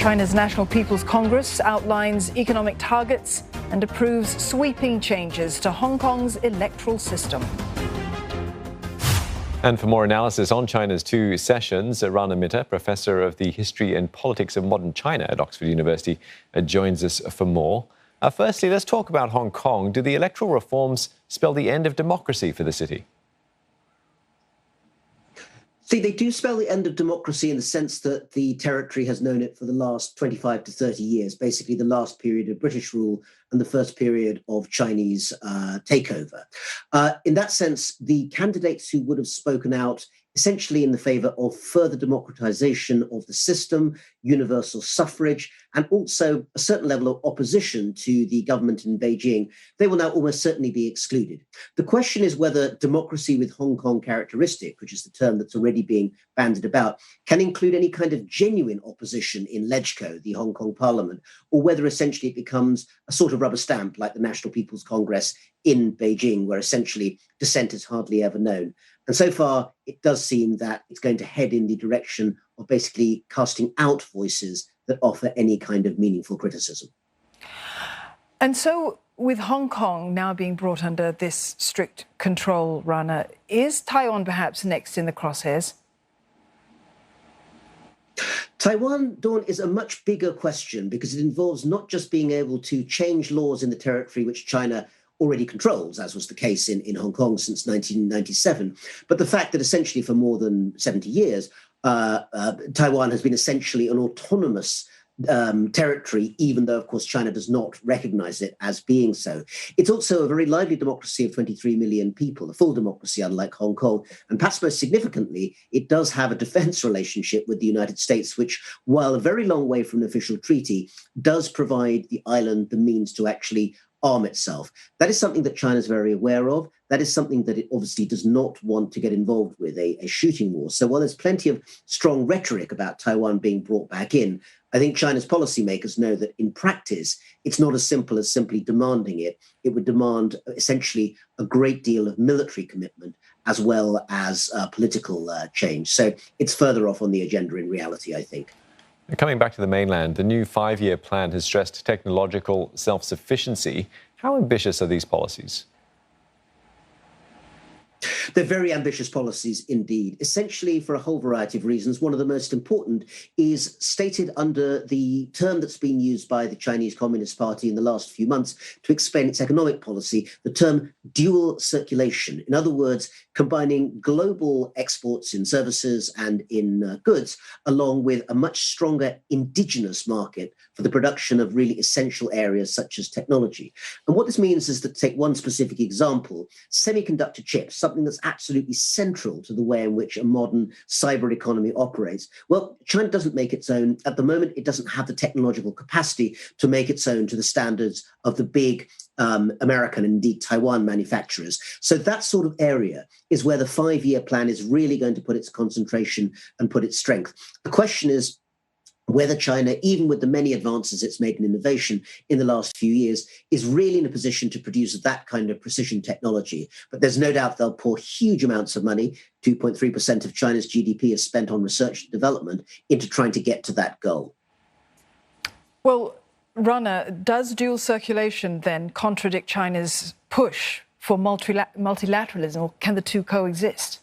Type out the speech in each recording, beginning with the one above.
China's National People's Congress outlines economic targets and approves sweeping changes to Hong Kong's electoral system. And for more analysis on China's two sessions, Rana Mitter, Professor of the History and Politics of Modern China at Oxford University, joins us for more. Firstly, let's talk about Hong Kong. Do the electoral reforms spell the end of democracy for the city? See, they do spell the end of democracy in the sense that the territory has known it for the last 25 to 30 years, basically the last period of British rule and the first period of Chinese takeover. In that sense, the candidates who would have spoken out essentially in the favor of further democratization of the system, universal suffrage, and also a certain level of opposition to the government in Beijing, they will now almost certainly be excluded. The question is whether democracy with Hong Kong characteristic, which is the term that's already being bandied about, can include any kind of genuine opposition in LegCo, the Hong Kong Parliament, or whether essentially it becomes a sort of rubber stamp like the National People's Congress in Beijing, where essentially dissent is hardly ever known. And so far, it does seem that it's going to head in the direction of basically casting out voices that offer any kind of meaningful criticism. And so, with Hong Kong now being brought under this strict control, Rana, is Taiwan perhaps next in the crosshairs? Taiwan, Dawn, is a much bigger question because it involves not just being able to change laws in the territory which China already controls, as was the case in Hong Kong since 1997, but the fact that essentially for more than 70 years, Taiwan has been essentially an autonomous territory, even though, of course, China does not recognize it as being so. It's also a very lively democracy of 23 million people, a full democracy, unlike Hong Kong. And perhaps most significantly, it does have a defense relationship with the United States, which, while a very long way from an official treaty, does provide the island the means to actually arm itself. That is something that China is very aware of. That is something that it obviously does not want to get involved with, a shooting war. So while there's plenty of strong rhetoric about Taiwan being brought back in, I think China's policymakers know that in practice, it's not as simple as simply demanding it. It would demand essentially a great deal of military commitment as well as political change. So it's further off on the agenda in reality, I think. Coming back to the mainland, the new 5-year plan has stressed technological self-sufficiency. How ambitious are these policies? They're very ambitious policies indeed, essentially for a whole variety of reasons. One of the most important is stated under the term that's been used by the Chinese Communist Party in the last few months to explain its economic policy, the term dual circulation. In other words, combining global exports in services and in goods, along with a much stronger indigenous market for the production of really essential areas such as technology. And what this means is that, to take one specific example, semiconductor chips, something that's absolutely central to the way in which a modern cyber economy operates. Well, China doesn't make its own. At the moment, it doesn't have the technological capacity to make its own to the standards of the big American and indeed Taiwan manufacturers. So that sort of area is where the 5-year plan is really going to put its concentration and put its strength. The question is whether China, even with the many advances it's made in innovation in the last few years, is really in a position to produce that kind of precision technology. But there's no doubt they'll pour huge amounts of money, 2.3% of China's GDP is spent on research and development, into trying to get to that goal. Well, Rana, does dual circulation then contradict China's push for multilateralism, or can the two coexist?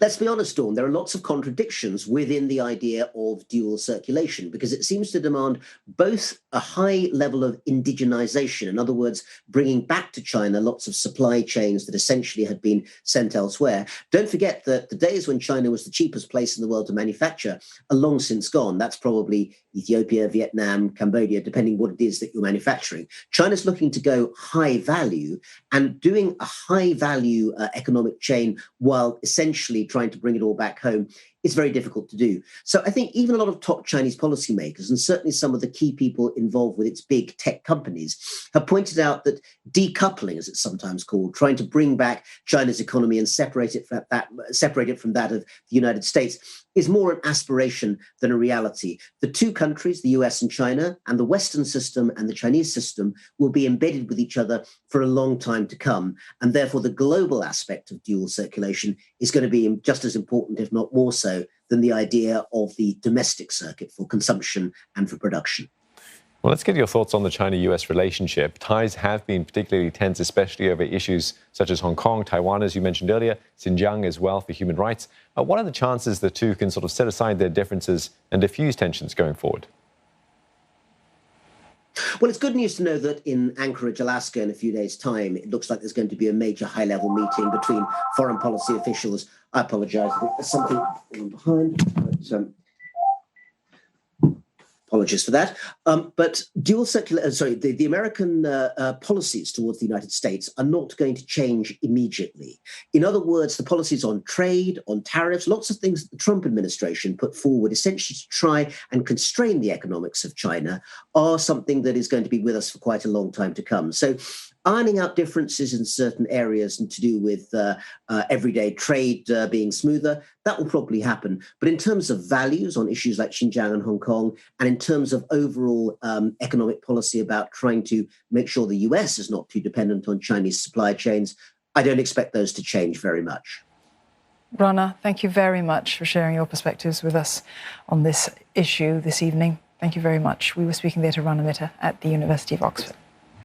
Let's be honest, Dawn, there are lots of contradictions within the idea of dual circulation because it seems to demand both a high level of indigenization, in other words, bringing back to China lots of supply chains that essentially had been sent elsewhere. Don't forget that the days when China was the cheapest place in the world to manufacture are long since gone. That's probably Ethiopia, Vietnam, Cambodia, depending what it is that you're manufacturing. China's looking to go high value, and doing a high value economic chain while essentially trying to bring it all back home is very difficult to do. So I think even a lot of top Chinese policymakers, and certainly some of the key people involved with its big tech companies, have pointed out that decoupling, as it's sometimes called, trying to bring back China's economy and separate it from that of the United States, is more an aspiration than a reality. The two countries, the US and China, and the Western system and the Chinese system will be embedded with each other for a long time to come. And therefore, the global aspect of dual circulation is going to be just as important, if not more so, than the idea of the domestic circuit for consumption and for production. Well, let's get your thoughts on the China-US relationship. Ties have been particularly tense, especially over issues such as Hong Kong, Taiwan, as you mentioned earlier, Xinjiang as well for human rights. What are the chances the two can sort of set aside their differences and diffuse tensions going forward? Well, it's good news to know that in Anchorage, Alaska, in a few days' time, it looks like there's going to be a major high-level meeting between foreign policy officials. I apologize, I think there's something behind. Apologies for that. But the American policies towards the United States are not going to change immediately. In other words, the policies on trade, on tariffs, lots of things that the Trump administration put forward essentially to try and constrain the economics of China are something that is going to be with us for quite a long time to come. So ironing out differences in certain areas and to do with everyday trade being smoother, that will probably happen. But in terms of values on issues like Xinjiang and Hong Kong, and in terms of overall economic policy about trying to make sure the US is not too dependent on Chinese supply chains, I don't expect those to change very much. Rana, thank you very much for sharing your perspectives with us on this issue this evening. Thank you very much. We were speaking there to Rana Mitter at the University of Oxford.